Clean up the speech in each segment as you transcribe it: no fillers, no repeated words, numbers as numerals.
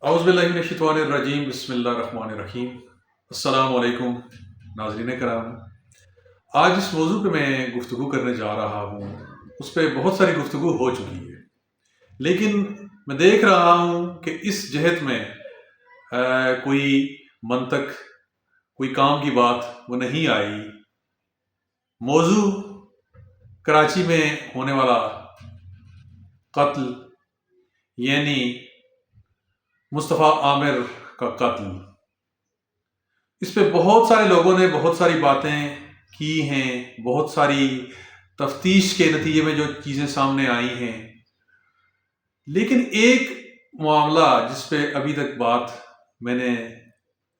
اعوذ باللہ من الشیطان الرجیم، بسم اللہ الرحمن الرحیم۔ السلام علیکم ناظرین کرام۔ آج اس موضوع پہ میں گفتگو کرنے جا رہا ہوں، اس پہ بہت ساری گفتگو ہو چکی ہے، لیکن میں دیکھ رہا ہوں کہ اس جہت میں کوئی منطق، کوئی کام کی بات وہ نہیں آئی۔ موضوع کراچی میں ہونے والا قتل، یعنی مصطفیٰ عامر کا قتل، اس پہ بہت سارے لوگوں نے بہت ساری باتیں کی ہیں، بہت ساری تفتیش کے نتیجے میں جو چیزیں سامنے آئی ہیں، لیکن ایک معاملہ جس پہ ابھی تک بات میں نے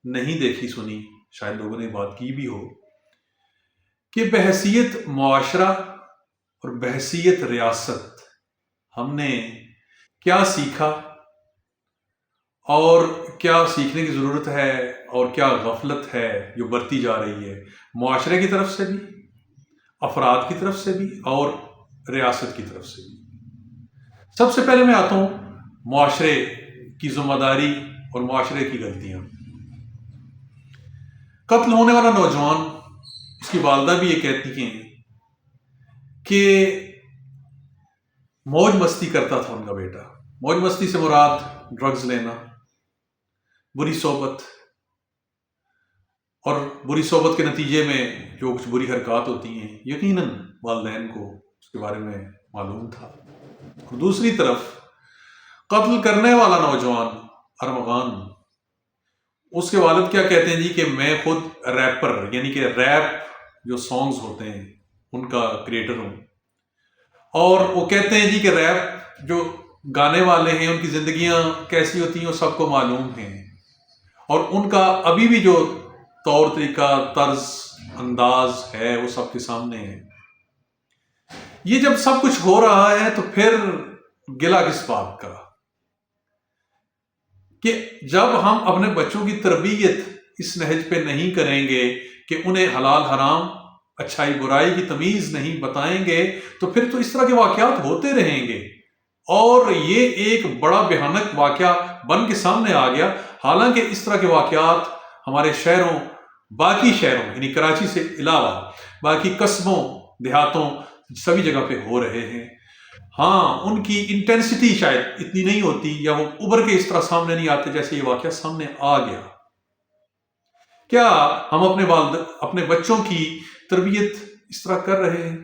نہیں دیکھی سنی، شاید لوگوں نے بات کی بھی ہو، کہ بحیثیت معاشرہ اور بحیثیت ریاست ہم نے کیا سیکھا اور کیا سیکھنے کی ضرورت ہے، اور کیا غفلت ہے جو برتی جا رہی ہے معاشرے کی طرف سے بھی، افراد کی طرف سے بھی، اور ریاست کی طرف سے بھی۔ سب سے پہلے میں آتا ہوں معاشرے کی ذمہ داری اور معاشرے کی غلطیاں۔ قتل ہونے والا نوجوان، اس کی والدہ بھی یہ کہتی ہیں کہ موج مستی کرتا تھا ان کا بیٹا۔ موج مستی سے مراد ڈرگز لینا، بری صحبت، اور بری صحبت کے نتیجے میں جو کچھ بری حرکات ہوتی ہیں، یقیناً والدین کو اس کے بارے میں معلوم تھا۔ اور دوسری طرف قتل کرنے والا نوجوان ارمغان، اس کے والد کیا کہتے ہیں جی کہ میں خود ریپر، یعنی کہ ریپ جو سانگز ہوتے ہیں ان کا کریٹر ہوں، اور وہ کہتے ہیں جی کہ ریپ جو گانے والے ہیں ان کی زندگیاں کیسی ہوتی ہیں وہ سب کو معلوم ہیں، اور ان کا ابھی بھی جو طور طریقہ، طرز، انداز ہے وہ سب کے سامنے ہے۔ یہ جب سب کچھ ہو رہا ہے تو پھر گلہ کس بات کا، کہ جب ہم اپنے بچوں کی تربیت اس نہج پہ نہیں کریں گے کہ انہیں حلال حرام، اچھائی برائی کی تمیز نہیں بتائیں گے، تو پھر تو اس طرح کے واقعات ہوتے رہیں گے، اور یہ ایک بڑا بھیانک واقعہ بن کے سامنے آ گیا۔ حالانکہ اس طرح کے واقعات ہمارے شہروں، باقی شہروں یعنی کراچی سے علاوہ باقی قصبوں، دیہاتوں، سبھی جگہ پہ ہو رہے ہیں۔ ہاں، ان کی انٹینسٹی شاید اتنی نہیں ہوتی، یا وہ ابھر کے اس طرح سامنے نہیں آتے جیسے یہ واقعہ سامنے آ گیا۔ کیا ہم اپنے بچوں کی تربیت اس طرح کر رہے ہیں؟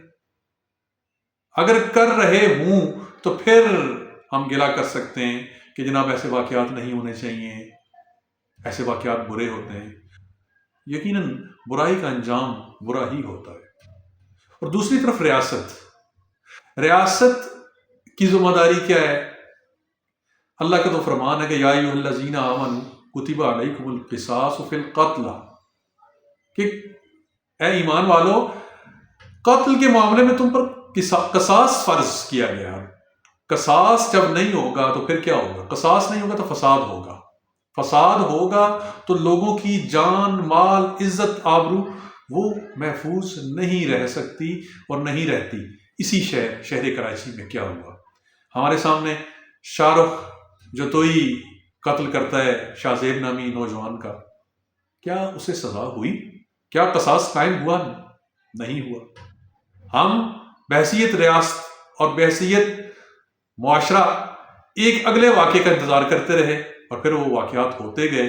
اگر کر رہے ہوں تو پھر ہم گلہ کر سکتے ہیں کہ جناب ایسے واقعات نہیں ہونے چاہیے، ایسے واقعات برے ہوتے ہیں۔ یقیناً برائی کا انجام برا ہی ہوتا ہے۔ اور دوسری طرف ریاست کی ذمہ داری کیا ہے؟ اللہ کا تو فرمان ہے کہ یا ایھا الذین آمنوا کتب علیکم القصاص فی القتل، کہ اے ایمان والو، قتل کے معاملے میں تم پر قصاص فرض کیا گیا ہے۔ قصاص جب نہیں ہوگا تو پھر کیا ہوگا؟ قصاص نہیں ہوگا تو فساد ہوگا، فساد ہوگا تو لوگوں کی جان، مال، عزت، آبرو وہ محفوظ نہیں رہ سکتی اور نہیں رہتی۔ اسی شہر کراچی میں کیا ہوا؟ ہمارے سامنے شاہ رخ جتوئی قتل کرتا ہے شاہ زیب نامی نوجوان کا، کیا اسے سزا ہوئی؟ کیا قصاص قائم ہوا؟ نہیں ہوا۔ ہم بحیثیت ریاست اور بحیثیت معاشرہ ایک اگلے واقعے کا انتظار کرتے رہے، اور پھر وہ واقعات ہوتے گئے۔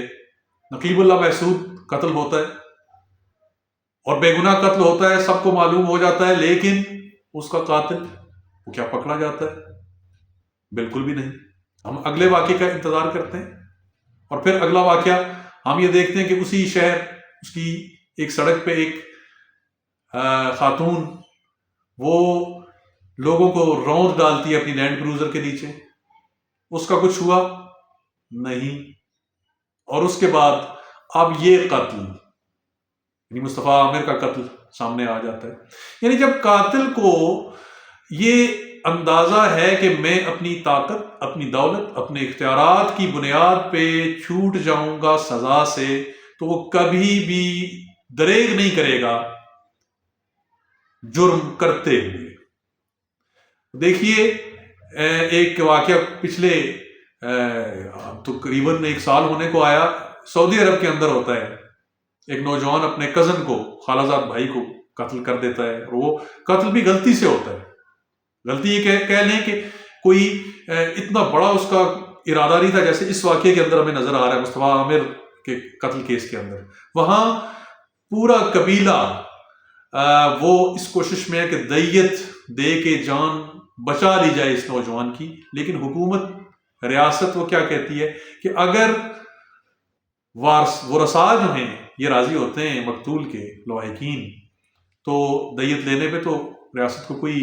نقیب اللہ محسود قتل ہوتا ہے، اور بے گناہ قتل ہوتا ہے، سب کو معلوم ہو جاتا ہے، لیکن اس کا قاتل وہ کیا پکڑا جاتا ہے؟ بالکل بھی نہیں۔ ہم اگلے واقعے کا انتظار کرتے ہیں، اور پھر اگلا واقعہ ہم یہ دیکھتے ہیں کہ اسی شہر، اس کی ایک سڑک پہ ایک خاتون وہ لوگوں کو روند ڈالتی ہے اپنی لینڈ کروزر کے نیچے، اس کا کچھ ہوا نہیں۔ اور اس کے بعد اب یہ قتل، یعنی مصطفیٰ عامر کا قتل سامنے آ جاتا ہے۔ یعنی جب قاتل کو یہ اندازہ ہے کہ میں اپنی طاقت، اپنی دولت، اپنے اختیارات کی بنیاد پہ چھوٹ جاؤں گا سزا سے، تو وہ کبھی بھی دریغ نہیں کرے گا جرم کرتے ہوئے۔ دیکھیے ایک واقعہ پچھلے تقریباً 1 سال ہونے کو آیا، سعودی عرب کے اندر ہوتا ہے، ایک نوجوان اپنے کزن کو، خالہ زاد بھائی کو قتل کر دیتا ہے، اور وہ قتل بھی غلطی سے ہوتا ہے۔ غلطی یہ کہہ لیں کہ کوئی اتنا بڑا اس کا ارادہ نہیں تھا، جیسے اس واقعے کے اندر ہمیں نظر آ رہا ہے مصطفیٰ عامر کے قتل کیس کے اندر۔ وہاں پورا قبیلہ وہ اس کوشش میں ہے کہ دیت دے کے جان بچا لی جائے اس نوجوان کی، لیکن حکومت ریاست وہ کیا کہتی ہے کہ اگر ورثاء جو ہیں یہ راضی ہوتے ہیں مقتول کے لواحقین، تو دیت لینے پہ تو ریاست کو کوئی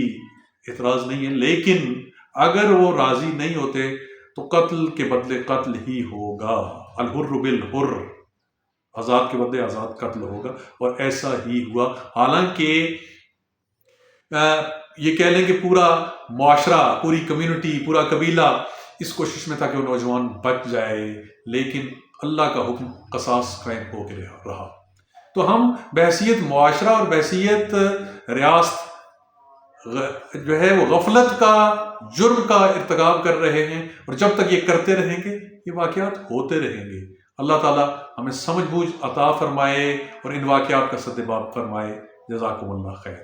اعتراض نہیں ہے، لیکن اگر وہ راضی نہیں ہوتے تو قتل کے بدلے قتل ہی ہوگا، الحر بالحر، آزاد کے بدلے آزاد قتل ہوگا، اور ایسا ہی ہوا۔ حالانکہ یہ کہہ لیں کہ پورا معاشرہ، پوری کمیونٹی، پورا قبیلہ اس کوشش میں تھا کہ وہ نوجوان بچ جائے، لیکن اللہ کا حکم قصاص قائم ہو کے رہا۔ تو ہم بحیثیت معاشرہ اور بحیثیت ریاست جو ہے وہ غفلت کا، جرم کا ارتکاب کر رہے ہیں، اور جب تک یہ کرتے رہیں گے یہ واقعات ہوتے رہیں گے۔ اللہ تعالیٰ ہمیں سمجھ بوجھ عطا فرمائے اور ان واقعات کا سدباب فرمائے۔ جزاکم اللہ خیر۔